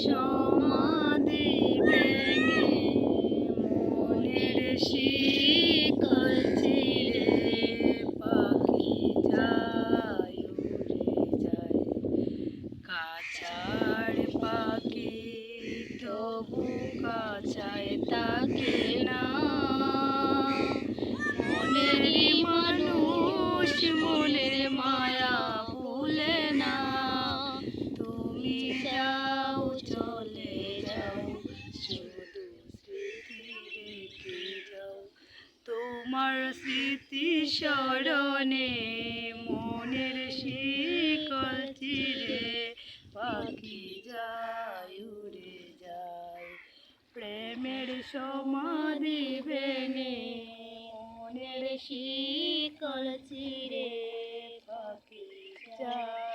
সমাধি ভেঙে মনের শিকল ছিঁড়ে পাখি যায় উড়ে যায়। কাছাড় পাখি তবু কাছায় থাকে না, মনেরই মানুষ মনের মায়া ভুলে না। তুমি যাও চলে যাও শুধু স্মৃতি রেখে যাও, তোমার স্মৃতি স্মরণে মনের শিকল ছিঁড়ে পাখি যায় উড়ে যায়। প্রেমের সমাধি ভেঙে মনের শিকল ছিঁড়ে পাখি যায়।